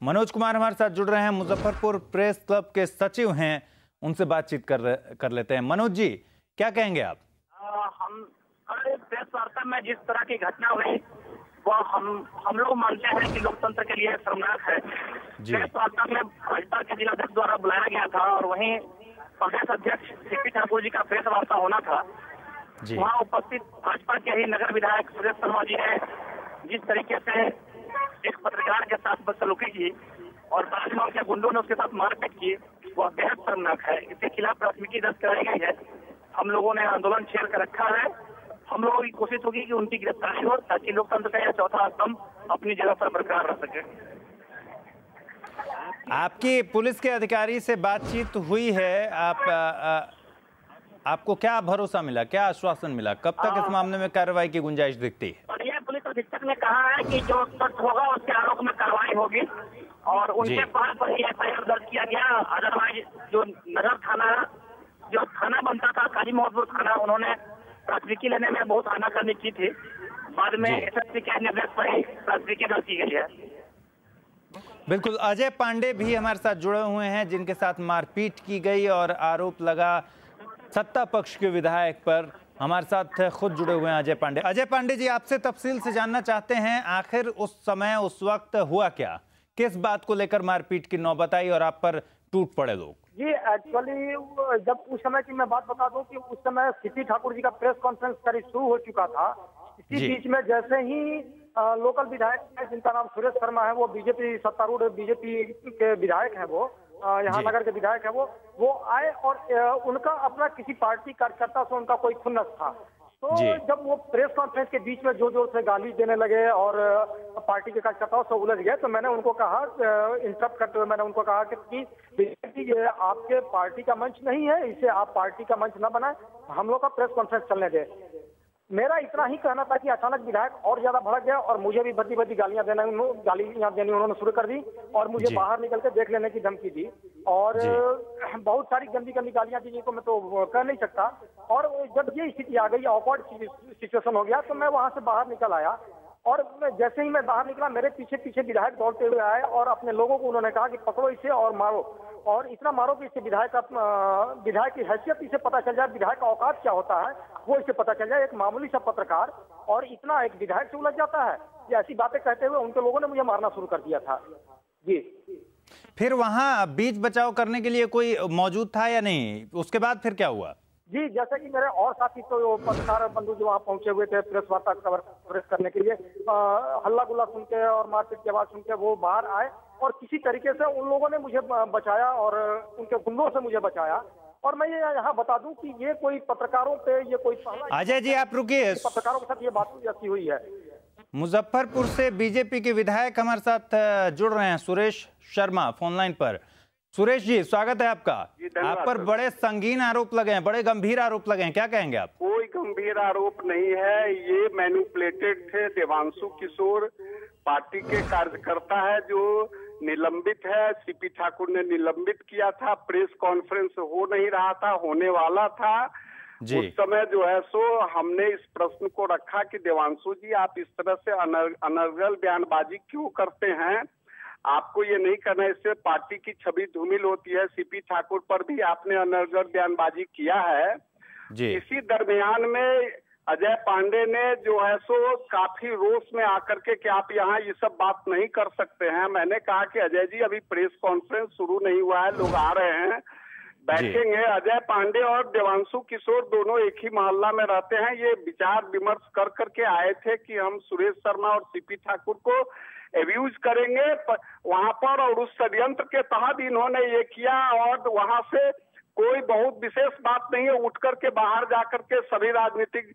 मनोज कुमार हमारे साथ जुड़ रहे हैं, मुजफ्फरपुर प्रेस क्लब के सचिव हैं, उनसे बातचीत कर लेते हैं। मनोज जी, क्या कहेंगे आप? हम प्रेस वार्ता में जिस तरह की घटना हुई वो हम लोग मानते हैं कि लोकतंत्र के लिए शर्मनाक है। प्रेस वार्ता में भाजपा के जिलाध्यक्ष द्वारा बुलाया गया था और वहीं प्रदेश अध्यक्ष सीपी ठाकुर जी का प्रेस वार्ता होना था। वहाँ उपस्थित भाजपा के ही नगर विधायक सुरेश शर्मा जी ने जिस तरीके से एक पत्रकार के साथ बदसलूकी की और बाद में उनके गुंडों ने उसके साथ मारपीट की, वह बेहद शर्मनाक है। इसके खिलाफ प्राथमिकी दर्ज कराई गई है। हम लोगों ने आंदोलन छेड़ कर रखा है। हम लोगों की कोशिश होगी कि उनकी गिरफ्तारी हो ताकि लोकतंत्र का यह चौथा स्तंभ अपनी जगह पर बरकरार रह सके। आपकी पुलिस के अधिकारी से बातचीत हुई है, आपको क्या भरोसा मिला, क्या आश्वासन मिला, कब तक इस मामले में कार्रवाई की गुंजाइश दिखती है? और यह पुलिस अधीक्षक ने कहा है कि जो सख्त होगा उसके आरोप में कार्रवाई होगी और उनके पास पर ही एफआईआर दर्ज किया गया। अदरवाइज जो नगर थाना जो थाना बनता था काजी मोहम्मदपुर थाना, उन्होंने प्राथमिकी लेने में बहुत आनाकानी की थी। बाद में एसएसपी के निर्देश पर ही प्राथमिकी दर्ज की गई है। बिल्कुल, अजय पांडे भी हमारे साथ जुड़े हुए हैं जिनके साथ मारपीट की गई और आरोप लगा सत्ता पक्ष के विधायक पर। हमारे साथ खुद जुड़े हुए हैं अजय पांडे। अजय पांडे जी, आपसे तफसील से जानना चाहते हैं, आखिर उस समय उस वक्त हुआ क्या, किस बात को लेकर मारपीट की नौबत आई और आप पर टूट पड़े लोग? जी, एक्चुअली जब उस समय की मैं बात बता दूं कि उस समय सीपी ठाकुर जी का प्रेस कॉन्फ्रेंस करीब शुरू हो चुका था। इसी बीच में जैसे ही लोकल विधायक है जिनका नाम सुरेश शर्मा है, वो बीजेपी सत्तारूढ़ बीजेपी के विधायक है, वो यहाँ नगर के विधायक है, वो आए और उनका अपना किसी पार्टी कार्यकर्ता से उनका कोई खुन्नस था। तो जब वो प्रेस कॉन्फ्रेंस के बीच में जोर जोर से गाली देने लगे और पार्टी के कार्यकर्ताओं से उलझ गए, तो मैंने उनको कहा, इंटरप्ट करते हुए मैंने उनको कहा कि ये आपके पार्टी का मंच नहीं है, इसे आप पार्टी का मंच न बनाए, हम लोग का प्रेस कॉन्फ्रेंस चलने दे। मेरा इतना ही कहना था कि अचानक विधायक और ज्यादा भड़क गया और मुझे भी बद्दी गालियां देनी उन्होंने शुरू कर दी और मुझे बाहर निकल के देख लेने की धमकी दी और बहुत सारी गंदी गालियां दी जिनको मैं तो कह नहीं सकता। और जब ये स्थिति आ गई, ऑकवर्ड सिचुएशन हो गया, तो मैं वहां से बाहर निकल आया और जैसे ही मैं बाहर निकला, मेरे पीछे विधायक दौड़ते हुए आए और अपने लोगों को उन्होंने कहा कि पकड़ो इसे और मारो, और इतना मारो कि इससे विधायक की हैसियत इसे पता चल जाए, विधायक का औकात क्या होता है वो इसे पता चल जाए। एक मामूली सा पत्रकार और इतना एक विधायक से उलझ जाता है, ये ऐसी बातें कहते हुए उनके लोगों ने मुझे मारना शुरू कर दिया था। जी, फिर वहां बीच बचाव करने के लिए कोई मौजूद था या नहीं? उसके बाद फिर क्या हुआ? जी, जैसे कि मेरे और साथी तो पत्रकार बंधु जो वहाँ पहुंचे हुए थे प्रेस वार्ता कवरेज करने के लिए, हल्ला गुल्ला सुन के और मारपीट की आवाज सुन के वो बाहर आए और किसी तरीके से उन लोगों ने मुझे बचाया और उनके गुंडों से मुझे बचाया। और मैं ये यहाँ बता दूं कि ये कोई पत्रकारों पे ये कोई अजय जी आप रुकिए, पत्रकारों के साथ ये बात ऐसी हुई है। मुजफ्फरपुर से बीजेपी के विधायक हमारे साथ जुड़ रहे हैं, सुरेश शर्मा फोन लाइन पर। सुरेश जी, स्वागत है आपका। आप पर बड़े संगीन आरोप लगे हैं, बड़े गंभीर आरोप लगे हैं, क्या कहेंगे आप? कोई गंभीर आरोप नहीं है, ये मैनिपुलेटेड थे। देवांशु किशोर पार्टी के कार्यकर्ता है जो निलंबित है, सीपी ठाकुर ने निलंबित किया था। प्रेस कॉन्फ्रेंस हो नहीं रहा था, होने वाला था। उस समय जो है सो हमने इस प्रश्न को रखा कि देवांशु जी आप इस तरह से अनर्गल बयानबाजी क्यों करते हैं, आपको ये नहीं करना, इससे पार्टी की छवि धूमिल होती है। सीपी ठाकुर पर भी आपने अनर्गल बयानबाजी किया है। इसी दरमियान में अजय पांडे ने जो है सो काफी रोष में आकर के कि आप यहाँ ये सब बात नहीं कर सकते हैं। मैंने कहा कि अजय जी अभी प्रेस कॉन्फ्रेंस शुरू नहीं हुआ है, लोग आ रहे हैं, बैठेंगे। अजय पांडे और देवांशु किशोर दोनों एक ही मोहल्ला में रहते हैं। ये विचार विमर्श कर करके आए थे कि हम सुरेश शर्मा और सीपी ठाकुर को एब्यूज करेंगे वहां पर, और उस षड्यंत्र के तहत इन्होंने ये किया। और वहां से कोई बहुत विशेष बात नहीं है, उठ करके बाहर जाकर के सभी राजनीतिक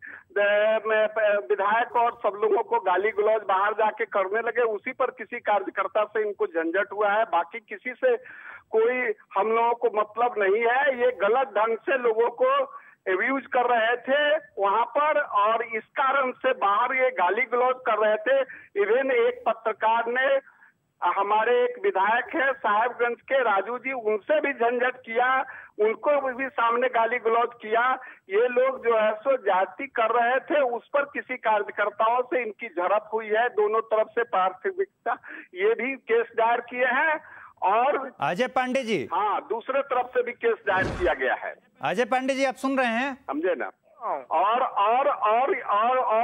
विधायक और सब लोगों को गाली गलौज बाहर जाके करने लगे। उसी पर किसी कार्यकर्ता से इनको झंझट हुआ है, बाकी किसी से कोई हम लोगों को मतलब नहीं है। ये गलत ढंग से लोगों को एब्यूज कर रहे थे वहां पर और इस कारण से बाहर ये गाली गलौज कर रहे थे। इवन एक पत्रकार ने हमारे एक विधायक है साहेबगंज के राजू जी, उनसे भी झंझट किया, उनको भी सामने गाली गलौज किया। ये लोग जो है सो जाति कर रहे थे, उस पर किसी कार्यकर्ताओं से इनकी झड़प हुई है। दोनों तरफ से प्राथमिकता ये भी केस दायर किए हैं। और अजय पांडे जी, हाँ, दूसरे तरफ से भी केस दायर किया गया है। अजय पांडे जी, आप सुन रहे हैं, समझे ना। और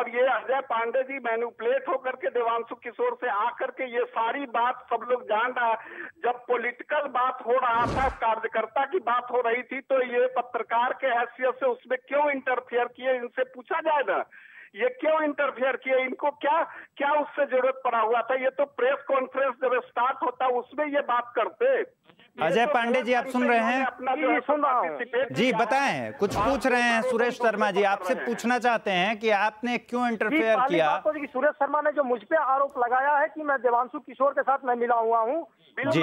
ये अजय पांडे जी मैनिपुलेट होकर के देवांशु किशोर से आकर के ये सारी बात सब लोग जान रहा है। जब पॉलिटिकल बात हो रहा था, कार्यकर्ता की बात हो रही थी, तो ये पत्रकार के हैसियत से उसमें क्यों इंटरफेयर किए, इनसे पूछा जाए ना, ये क्यों इंटरफेयर किए, इनको क्या उससे जरूरत पड़ा हुआ था। ये तो प्रेस कॉन्फ्रेंस जब स्टार्ट होता उसमें ये बात करते। अजय पांडे जी, आप सुन रहे हैं? सुन रहा हूं जी, बताएं, कुछ पूछ रहे हैं सुरेश शर्मा जी, आपसे पूछना चाहते हैं कि आपने क्यों इंटरफेयर किया। तो सुरेश शर्मा ने जो मुझ पे आरोप लगाया है कि मैं देवांशु किशोर के साथ मैं मिला हुआ हूँ, जी, किसी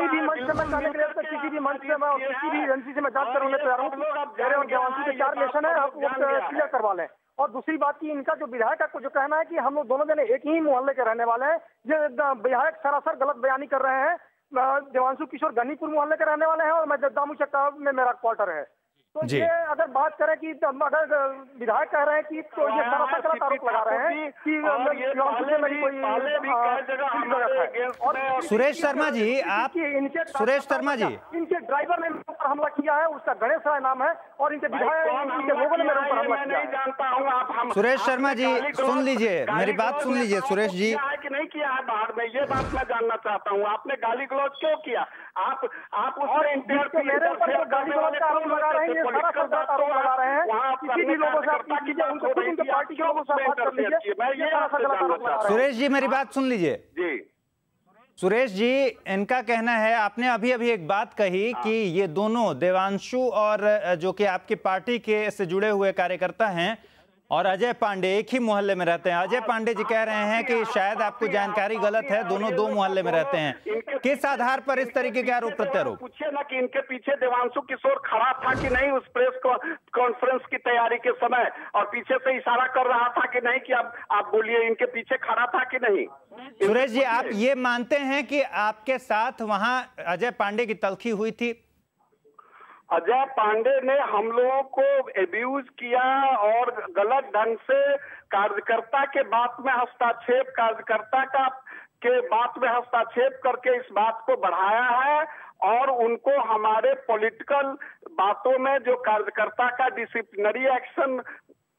भी मंच से मैं जाने के लिए, किसी भी मंच से मैं किसी भी एजेंसी से मैं जांच करवाने तैयार हूँ। मेरे और देवांशु के 4 रिलेशन है, आप क्लियर करवा लें। और दूसरी बात की, इनका जो विधायक को जो कहना है कि हम लोग दोनों जने एक ही मोहल्ले के रहने वाले हैं, ये विधायक सरासर गलत बयानी कर रहे हैं। देवांशु किशोर गनीपुर मोहल्ले के रहने वाले हैं और मैं दामू चक्का में मेरा क्वार्टर है। तो ये अगर बात करें कि अगर विधायक कह रहे हैं कि तो ये सरासर गलत आरोप लगा रहे हैं कि और सुरेश शर्मा जी, आप सुरेश शर्मा जी, इनके ड्राइवर ने मेरे ऊपर हमला किया है, उसका गणेश राय नाम है, और इनके विधायक इनके लोगों ने मेरे ऊपर हमला किया है। जानता हूँ आप सुरेश शर्मा जी सुन लीजिए, मेरी बात सुन लीजिए सुरेश जी। कि नहीं किया है बाहर में, ये बात मैं जानना चाहता हूँ। आपने गाली गलौज क्यों किया? आप उसमें मेरे ऊपर जो गाली गलौज का आरोप लगा रहे हैं, ये सारा गलत आरोप लगा रहे हैं। किसी भी लोगों से आप पूछ लीजिए, उनको खुद उनके पार्टी के लोगों से बात कर लीजिए, ये सारा गलत आरोप लगा रहे हैं। सुरेश जी, मेरी बात सुन लीजिए जी। सुरेश जी, इनका कहना है, आपने अभी एक बात कही कि ये दोनों देवांशु और जो कि आपकी पार्टी के से जुड़े हुए कार्यकर्ता हैं और अजय पांडे एक ही मोहल्ले में रहते हैं। अजय पांडे जी कह रहे हैं कि शायद आपको जानकारी गलत है, दोनों 2 मोहल्ले में रहते हैं। किस आधार पर इस तरीके के आरोप प्रत्यारोप? पूछिए ना कि इनके पीछे देवांशु किशोर खड़ा था कि नहीं उस प्रेस कॉन्फ्रेंस की तैयारी के समय, और पीछे से इशारा कर रहा था कि नहीं, कि आप बोलिए, इनके पीछे खड़ा था कि नहीं? सुरेश जी, आप ये मानते हैं कि आपके साथ वहां अजय पांडे की तल्खी हुई थी? अजय पांडे ने हम लोगों को एब्यूज किया और गलत ढंग से कार्यकर्ता के बात में हस्तक्षेप, कार्यकर्ता के बात में हस्तक्षेप करके इस बात को बढ़ाया है। और उनको हमारे पॉलिटिकल बातों में जो कार्यकर्ता का डिसिप्लिनरी एक्शन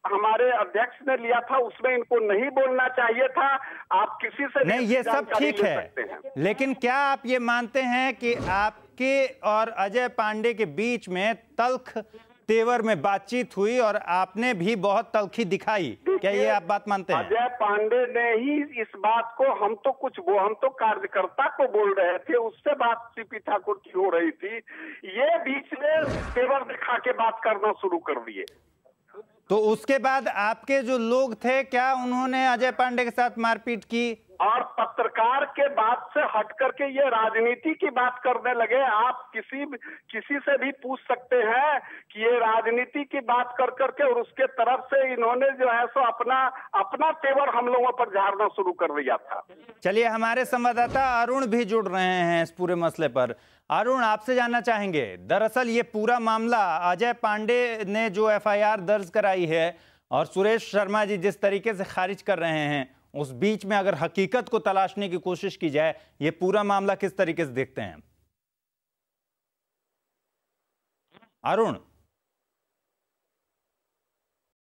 हमारे अध्यक्ष ने लिया था, उसमें इनको नहीं बोलना चाहिए था। आप किसी से नहीं, ये सब ठीक है, लेकिन क्या आप ये मानते हैं कि आपके और अजय पांडे के बीच में तल्ख तेवर में बातचीत हुई और आपने भी बहुत तल्खी दिखाई? क्या ये आप बात मानते हैं? अजय पांडे ने ही इस बात को, हम तो कार्यकर्ता को बोल रहे थे, उससे बात सीपी ठाकुर की हो रही थी। ये बीच में तेवर दिखा के बात करना शुरू कर दिए। तो उसके बाद आपके जो लोग थे, क्या उन्होंने अजय पांडे के साथ मारपीट की? और पत्रकार के बात से हट करके ये राजनीति की बात करने लगे। आप किसी से भी पूछ सकते हैं कि ये राजनीति की बात कर करके, और उसके तरफ से इन्होंने जो है सो अपना तेवर हम लोगों पर झाड़ना शुरू कर दिया था। चलिए, हमारे संवाददाता अरुण भी जुड़ रहे हैं इस पूरे मसले पर। अरुण, आपसे जानना चाहेंगे, दरअसल ये पूरा मामला अजय पांडे ने जो FIR दर्ज कराई है और सुरेश शर्मा जी जिस तरीके से खारिज कर रहे हैं, उस बीच में अगर हकीकत को तलाशने की कोशिश की जाए, ये पूरा मामला किस तरीके से देखते हैं? अरुण।